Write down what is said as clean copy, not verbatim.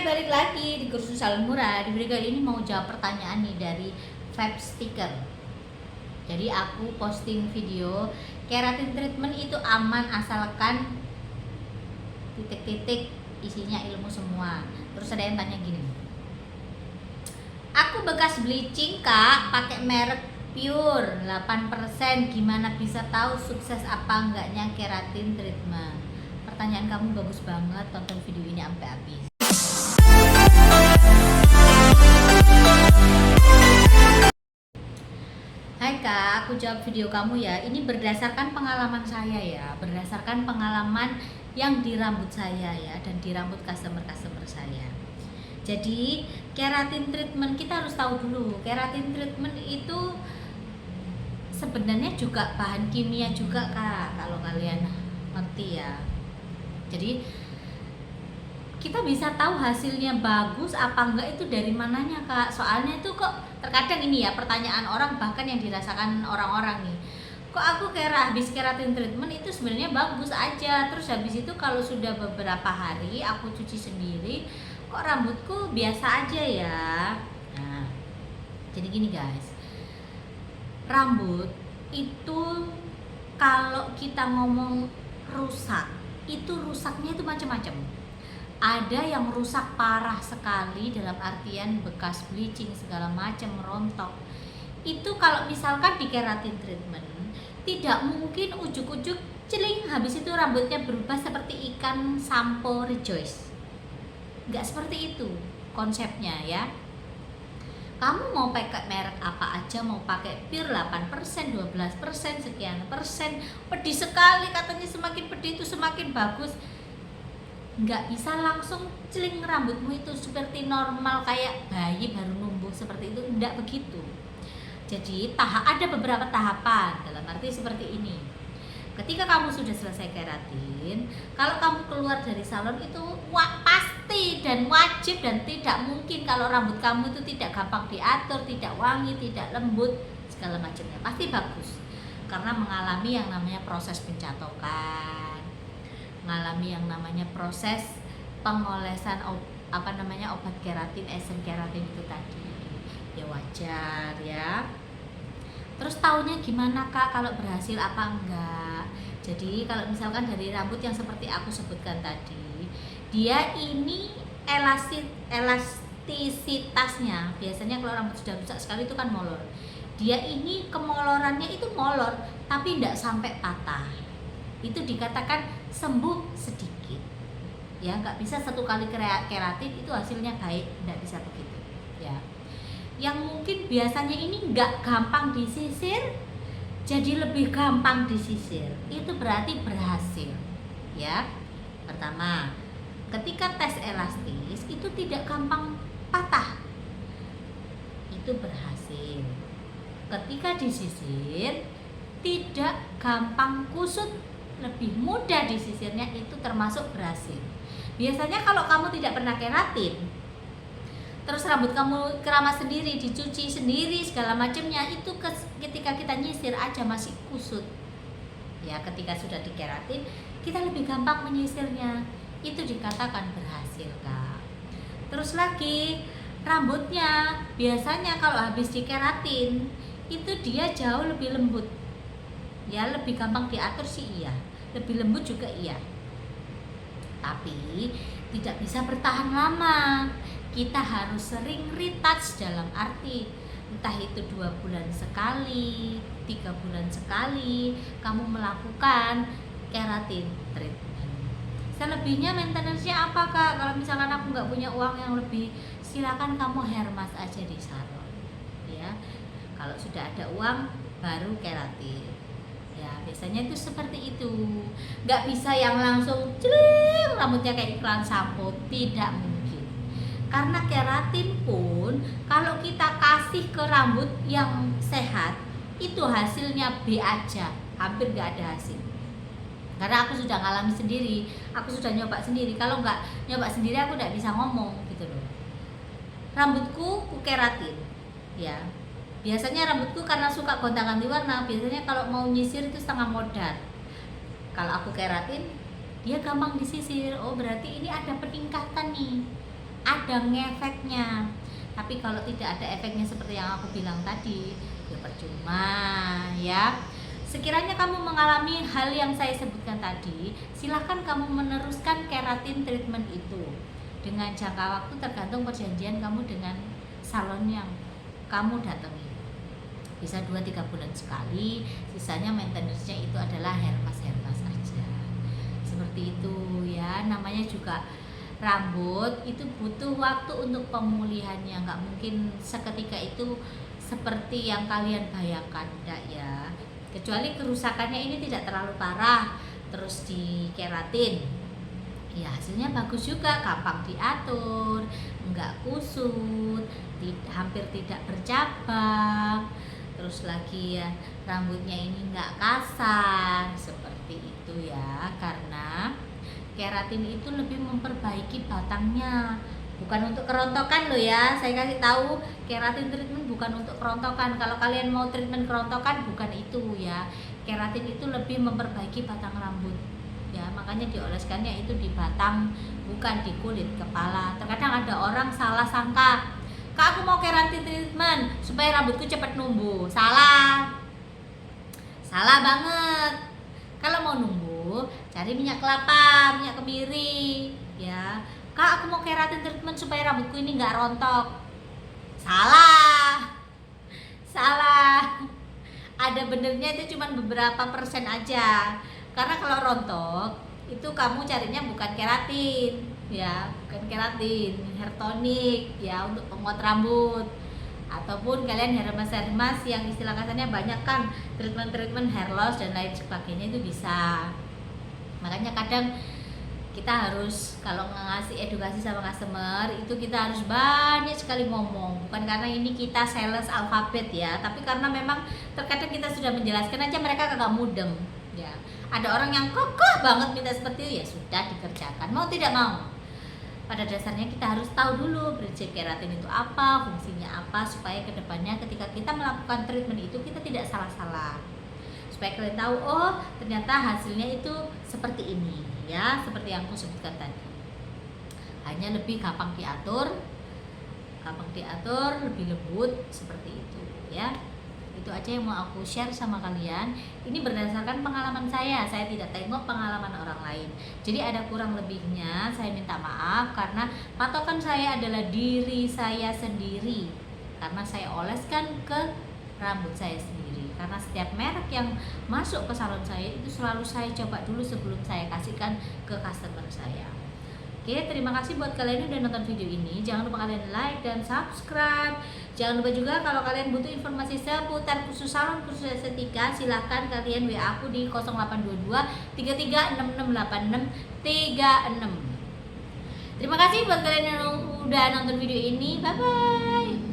balik lagi di kursus salon murah. Di video kali ini mau jawab pertanyaan nih dari vape sticker. Jadi aku posting video keratin treatment itu aman asalkan titik-titik isinya ilmu semua. Terus ada yang tanya gini, aku bekas bleaching kak, pakai merek Pure 8%, gimana bisa tahu sukses apa enggaknya keratin treatment? Pertanyaan kamu bagus banget, tonton video ini sampai habis. Hai kak, aku jawab video kamu ya. Ini berdasarkan pengalaman saya ya, berdasarkan pengalaman yang di rambut saya ya, dan di rambut customer-customer saya. Jadi keratin treatment kita harus tahu dulu, keratin treatment itu sebenarnya juga bahan kimia juga kak, kalau kalian ngerti ya. Jadi kita bisa tahu hasilnya bagus apa enggak itu dari mananya kak. Soalnya itu kok terkadang ini ya pertanyaan orang, bahkan yang dirasakan orang-orang nih, kok aku habis keratin treatment itu sebenarnya bagus aja, terus habis itu kalau sudah beberapa hari aku cuci sendiri kok rambutku biasa aja ya. Nah, jadi gini guys, rambut itu kalau kita ngomong rusak, itu rusaknya itu macam-macam. Ada yang rusak parah sekali dalam artian bekas bleaching segala macam, rontok. Itu kalau misalkan di keratin treatment tidak mungkin ujuk-ujuk celing habis itu rambutnya berubah seperti ikan sampo rejoice. Nggak seperti itu konsepnya ya. Kamu mau pakai merek apa aja, mau pakai Pure 8%, 12%, sekian persen, pedih sekali katanya, semakin pedih itu semakin bagus. Nggak bisa langsung celing rambutmu itu seperti normal kayak bayi baru numbuh seperti itu, nggak begitu. Jadi ada beberapa tahapan, dalam arti seperti ini. Ketika kamu sudah selesai keratin, kalau kamu keluar dari salon itu pasti dan wajib dan tidak mungkin kalau rambut kamu itu tidak gampang diatur, tidak wangi, tidak lembut, segala macamnya pasti bagus, karena mengalami yang namanya proses pencatokan, mengalami yang namanya proses pengolesan obat keratin, esen keratin itu tadi. Ya wajar ya. Terus taunya gimana kak kalau berhasil apa enggak? Jadi kalau misalkan dari rambut yang seperti aku sebutkan tadi, dia ini elastisitasnya biasanya kalau rambut sudah rusak sekali itu kan molor. Dia ini kemolorannya itu molor tapi tidak sampai patah. Itu dikatakan sembuh sedikit ya, nggak bisa satu kali keratin itu hasilnya baik, nggak bisa begitu ya. Yang mungkin biasanya ini nggak gampang disisir jadi lebih gampang disisir, itu berarti berhasil ya. Pertama, ketika tes elastis itu tidak gampang patah, itu berhasil. Ketika disisir tidak gampang kusut, lebih mudah disisirnya, itu termasuk berhasil. Biasanya kalau kamu tidak pernah keratin, terus rambut kamu keramas sendiri, dicuci sendiri segala macamnya, itu ketika kita nyisir aja masih kusut ya. Ketika sudah dikeratin kita lebih gampang menyisirnya, itu dikatakan berhasil kak. Terus lagi rambutnya biasanya kalau habis dikeratin itu dia jauh lebih lembut ya, lebih gampang diatur sih iya, lebih lembut juga iya, tapi tidak bisa bertahan lama. Kita harus sering retouch, dalam arti entah itu 2 bulan sekali, 3 bulan sekali kamu melakukan keratin treatment. Selebihnya maintenance-nya apa kak? Kalau misalkan aku nggak punya uang yang lebih, silakan kamu hair mask aja di salon ya. Kalau sudah ada uang baru keratin ya, biasanya itu seperti itu. Nggak bisa yang langsung celing rambutnya kayak iklan sampo, tidak mungkin. Karena keratin pun kalau kita kasih ke rambut yang sehat itu hasilnya B aja, hampir nggak ada hasil. Karena aku sudah ngalami sendiri, aku sudah nyoba sendiri. Kalau nggak nyoba sendiri aku nggak bisa ngomong gitu loh. Rambutku ku keratin ya, biasanya rambutku karena suka gonta-ganti warna, biasanya kalau mau nyisir itu setengah modal. Kalau aku keratin dia gampang disisir. Oh berarti ini ada peningkatan nih, ada ada ngefeknya. Tapi kalau tidak ada efeknya seperti yang aku bilang tadi, ya percuma ya. Sekiranya kamu mengalami hal yang saya sebutkan tadi, silahkan kamu meneruskan keratin treatment itu dengan jangka waktu tergantung perjanjian kamu dengan salon yang kamu datangi. Bisa 2-3 bulan sekali, sisanya maintenance-nya itu adalah hair mask aja. Seperti itu ya, namanya juga rambut itu butuh waktu untuk pemulihannya, nggak mungkin seketika itu seperti yang kalian bayangkan, enggak ya. Kecuali kerusakannya ini tidak terlalu parah, terus di keratin, ya hasilnya bagus juga, gampang diatur, nggak kusut, hampir tidak bercabang, terus lagi ya rambutnya ini nggak kasar, seperti itu ya. Karena keratin itu lebih memperbaiki batangnya, bukan untuk kerontokan loh ya. Saya kasih tahu, keratin treatment bukan untuk kerontokan. Kalau kalian mau treatment kerontokan, bukan itu ya. Keratin itu lebih memperbaiki batang rambut ya, makanya dioleskannya itu di batang, bukan di kulit kepala. Terkadang ada orang salah sangka, Kak, aku mau keratin treatment supaya rambutku cepat numbuh. Salah banget. Kalau mau numbuh, cari minyak kelapa, minyak kemiri ya. Kak, aku mau keratin treatment supaya rambutku ini nggak rontok. Salah. Ada benernya itu cuma beberapa persen aja. Karena kalau rontok itu kamu carinya bukan keratin ya, bukan keratin, hair tonic ya untuk penguat rambut, ataupun kalian hair mask yang istilah kasarnya banyak kan, treatment hair loss dan lain sebagainya, itu bisa. Makanya kadang kita harus kalau ngasih edukasi sama customer itu kita harus banyak sekali ngomong, bukan karena ini kita sales alfabet ya, tapi karena memang terkadang kita sudah menjelaskan aja mereka kagak mudeng ya. Ada orang yang kokoh banget minta seperti itu, ya sudah dikerjakan, mau tidak mau. Pada dasarnya kita harus tahu dulu prinsip keratin itu apa, fungsinya apa, supaya kedepannya ketika kita melakukan treatment itu kita tidak salah-salah, supaya kalian tahu, oh ternyata hasilnya itu seperti ini ya, seperti yang aku sebutkan tadi. Hanya lebih gampang diatur, lebih lembut, seperti itu ya. Itu aja yang mau aku share sama kalian. Ini berdasarkan pengalaman saya tidak tengok pengalaman orang lain. Jadi ada kurang lebihnya, saya minta maaf karena patokan saya adalah diri saya sendiri, karena saya oleskan ke rambut saya sendiri. Karena setiap merek yang masuk ke salon saya itu selalu saya coba dulu sebelum saya kasihkan ke customer saya. Oke, terima kasih buat kalian yang udah nonton video ini. Jangan lupa kalian like dan subscribe. Jangan lupa juga kalau kalian butuh informasi seputar khusus salon khusus estetika, silahkan kalian WA aku di 0822 33668636. Terima kasih buat kalian yang udah nonton video ini. Bye bye.